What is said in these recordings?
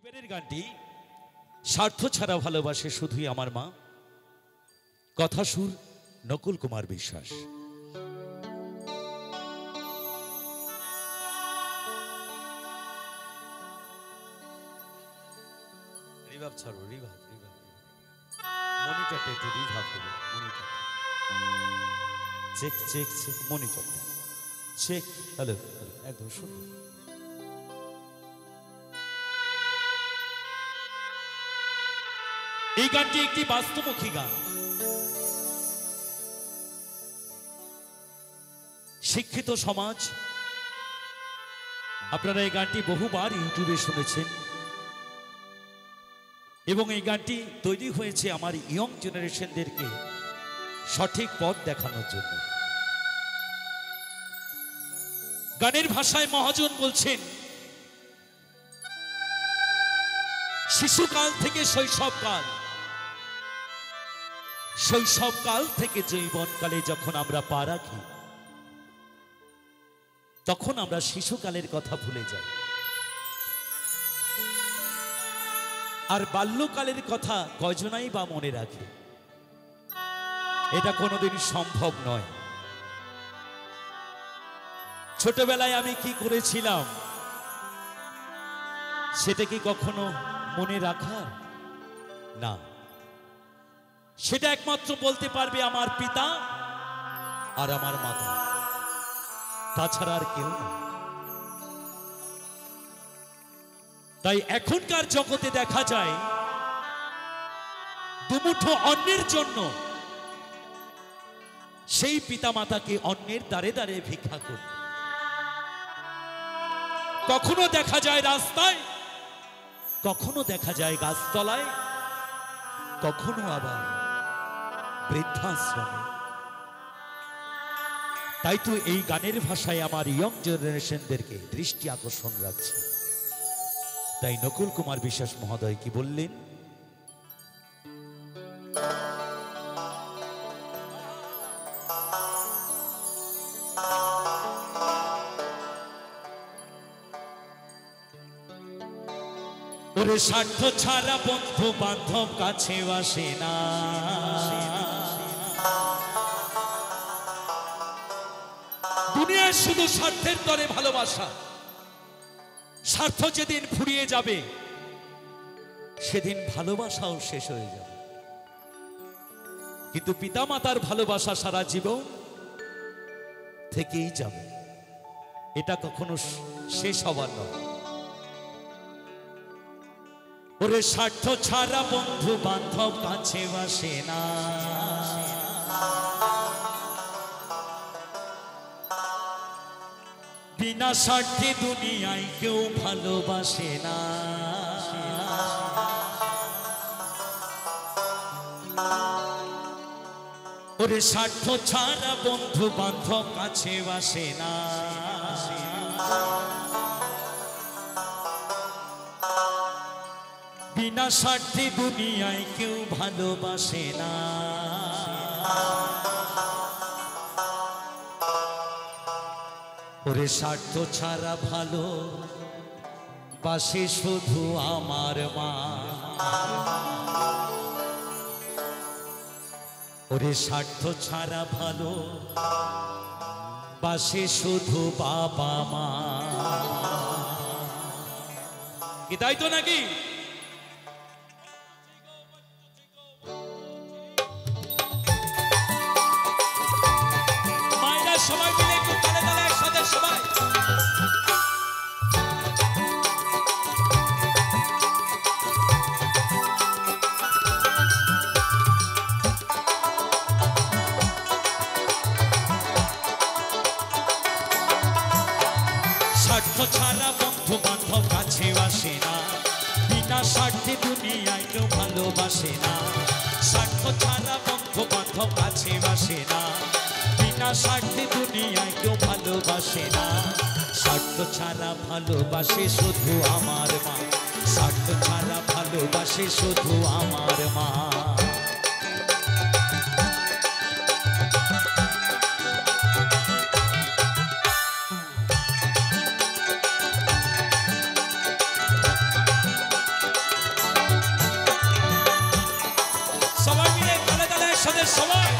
এবারের গানটি স্বার্থ ছাড়া ভালোবাসে শুধুই আমার মা। কথা সুর নকুল কুমার বিশ্বাস। রিভাব ছাড়ো, রিভাব রিভাব মনিটরটা একটু রিভাব দেবো। মনিটর চেক চেক চেক, মনিটরটা চেক। হ্যালো, একদম সুন্দর। এই গানটি একটি বাস্তবমুখী গান। শিক্ষিত সমাজ, আপনারা এই গানটি বহুবার ইউটিউবে শুনেছেন এবং এই গানটি তৈরি হয়েছে আমার ইয়ং জেনারেশনদেরকে সঠিক পথ দেখানোর জন্য। গানের ভাষায় মহাজন বলছেন, শিশুকাল থেকে শৈশবকাল, শৈশবকাল থেকে যৌবনকালে যখন আমরা পা রাখি, তখন আমরা শিশুকালের কথা ভুলে যাই, আর বাল্যকালের কথা কয়জনাই বা মনে রাখে? এটা কোনোদিন সম্ভব নয়। ছোটবেলায় আমি কি করেছিলাম সেটা কি কখনো মনে রাখার? না, সেটা একমাত্র বলতে পারবে আমার পিতা আর আমার মাতা, তাছাড়া আর কেউ না। তাই এখনকার জগতে দেখা যায় দুমুঠো অন্যের জন্য সেই পিতা মাতাকে অন্যের দ্বারে দ্বারে ভিক্ষা করে। কখনো দেখা যায় রাস্তায়, কখনো দেখা যায় গাছতলায়, কখনো আবার বৃদ্ধাশ্রমে। তাই তো এই গানের ভাষায় আমার ইয়ং জেনারেশনদেরকে দৃষ্টি আকর্ষণ রাখছে। তাই নকুল কুমার বিশ্বাস মহোদয় কি বললেন? ওরে স্বার্থ ছাড়া বন্ধু বান্ধব কাছে আসে না, দুনিয়ায় শুধু স্বার্থের তরে ভালোবাসা। স্বার্থ যেদিন ফুরিয়ে যাবে সেদিন ভালোবাসাও শেষ হয়ে যাবে, কিন্তু পিতামাতার ভালোবাসা সারা জীবন থেকেই যাবে, এটা কখনো শেষ হবার নয়। ওরে স্বার্থ ছাড়া বন্ধু বান্ধব কাছে আসে না, বিনা স্বার্থে দুনিয়ায় কেউ ভালোবাসে না। ওরে স্বার্থ ছাড়া বন্ধু বান্ধব কাছে আসে না, বিনা স্বার্থে দুনিয়ায় কেউ ভালোবাসে না। ওরে স্বার্থ ছাড়া ভালো বাসে শুধু আমার মা, ওরে স্বার্থ ছাড়া ভালো বাসে শুধু বাবা মা। কি তাই তো নাকি? মায়েরা সবাই মিলে একটু তালে তালে একসাথে সবাই। স্বার্থ ছাড়া বন্ধু বান্ধব কাছে আসে না, বিনা স্বার্থে দুনিয়ায় কেউ ভালোবাসে না। স্বার্থ ছাড়া বন্ধু বান্ধব কাছে আসে না, বিনা স্বার্থে দুনিয়ায় কেউ ভালোবাসে না। স্বার্থ ছাড়া ভালোবাসে শুধু আমার মা, স্বার্থ ছাড়া ভালোবাসে শুধু আমার মা। সবাই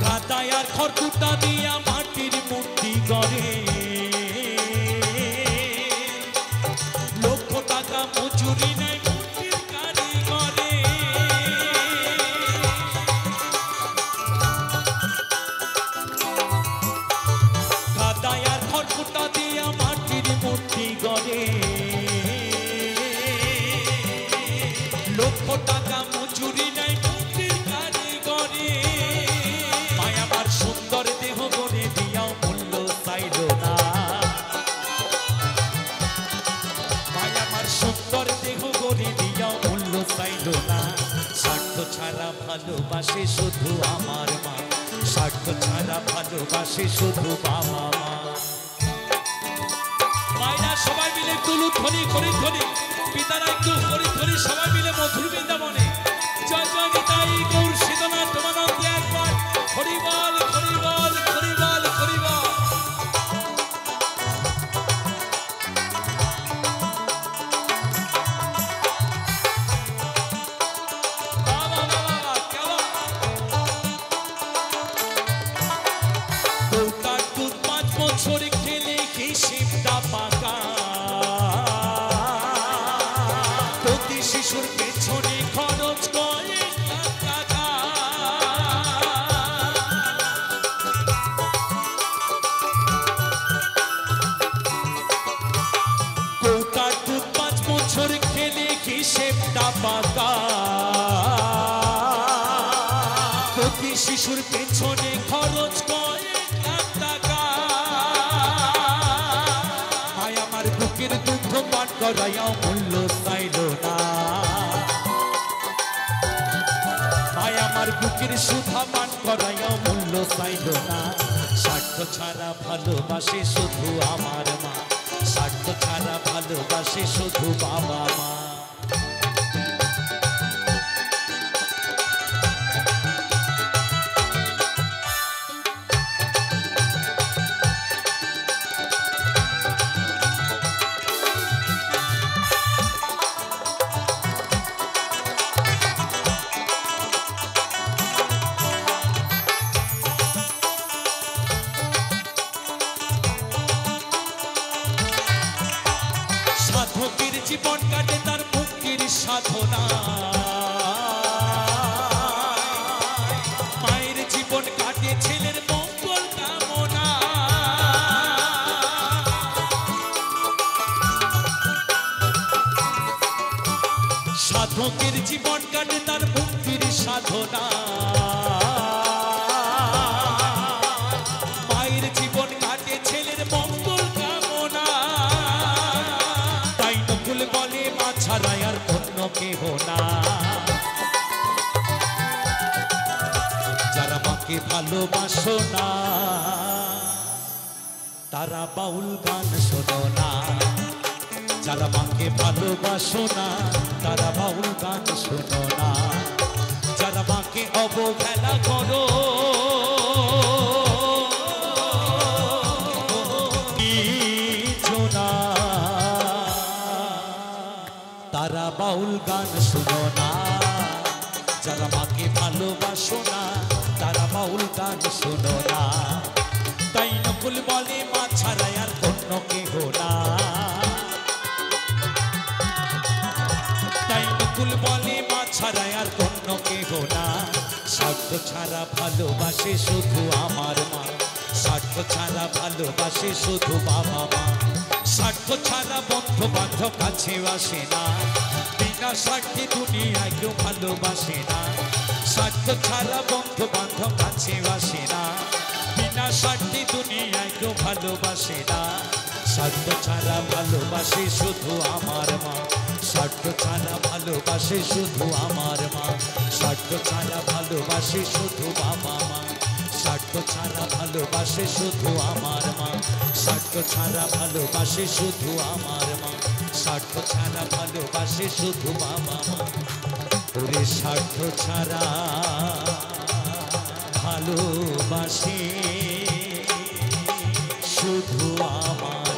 কাদায় আর খড়কুটা দিয়া মাটির মূর্তি গড়ে লক্ষ টাকা মজুরি নেয় মূর্তির কারিগরে কাদায় আর খড়কুটা দিয়া মাটির মূর্তি গড়ে লক্ষ টাকা মজুরি নেয় মূর্তির কারিগরে মায় আমার সুন্দর দেহ গড়ে দিয়াও মূল্য চাইল না মায় আমার সুন্দর দেহ গড়ে দিয়াও মূল্য চাইল না স্বার্থ ছাড়া ভালোবাসে শুধু আমার মা স্বার্থ ছাড়া ভালোবাসে শুধু বাবা মা মায়েরা সবাই মিলে তুলু ধ্বনি করি ধ্বনি পিতারা একটু করি ধ্বনি সবাই মিলে মধুর বৃন্দাবনে জয় জয় নিতাই গৌর সীতানাথ তোমানন্দে একবার হরিবল হরিবল হরিবল হরিবল কৌটার দুধ 5 বছর খেলে হিসেবটা পাকা প্রতি শিশুর পেছনে খরচ করে টাকা কৌটার দুধ 5 বছর খেলে হিসেবটা পাকা প্রতি শিশুর পেছনে খরচ করে টাকা আয় আমার বুকের দুঃখ পান করাইয়া মূল্য চাইল না আয় আমার বুকের সুধা পান করাইয়া মূল্য চাইল না স্বার্থ ছাড়া ভালোবাসে শুধু আমার মা স্বার্থ ছাড়া ভালোবাসে শুধু বাবা মা সাধকের জীবন কাটে তার মুক্তির সাধনা মায়ের জীবন কাটে ছেলের মঙ্গল কামনা সাধকের জীবন কাটে তার মুক্তির সাধনা মায়ের জীবন কাটে ছেলের মঙ্গল কামনা তাই নকুল বলে মা ছাড়া আর অন্য কেহ না যারা মাকে ভালোবাসো না তারা বাউল গান শোনো না যারা মাকে ভালোবাসো না তারা বাউল গান শোনো না যারা মাকে অবহেলা করো তারা বাউল গান শোনো না যারা মাকে ভালোবাসো না তারা বাউল গান শোনো না তাই নকুল বলে মা ছাড়া আর অন্য কেহ না তাই নকুল বলে মা ছাড়া আর অন্য কেহ না স্বার্থ ছাড়া ভালোবাসে শুধু আমার মা স্বার্থ ছাড়া ভালোবাসে শুধু বাবা মা স্বার্থ ছাড়া বন্ধু বান্ধব কাছে আসে না বিনা স্বার্থে দুনিয়ায় কেউ ভালোবাসে না স্বার্থ ছাড়া বন্ধু বান্ধব কাছে আসে না বিনা স্বার্থে দুনিয়ায় কেউ ভালোবাসে না স্বার্থ ছাড়া ভালোবাসে শুধু আমার মা স্বার্থ ছাড়া ভালোবাসে শুধু আমার মা স্বার্থ ছাড়া ভালোবাসে শুধু বাবা মা স্বার্থ ছাড়া ভালোবাসে শুধু আমার মা স্বার্থ ছাড়া ভালোবাসে শুধু আমার মা স্বার্থ ছাড়া ভালোবাসে শুধু বাবা মা ওরে স্বার্থ ছাড়া ভালোবাসে শুধু আমার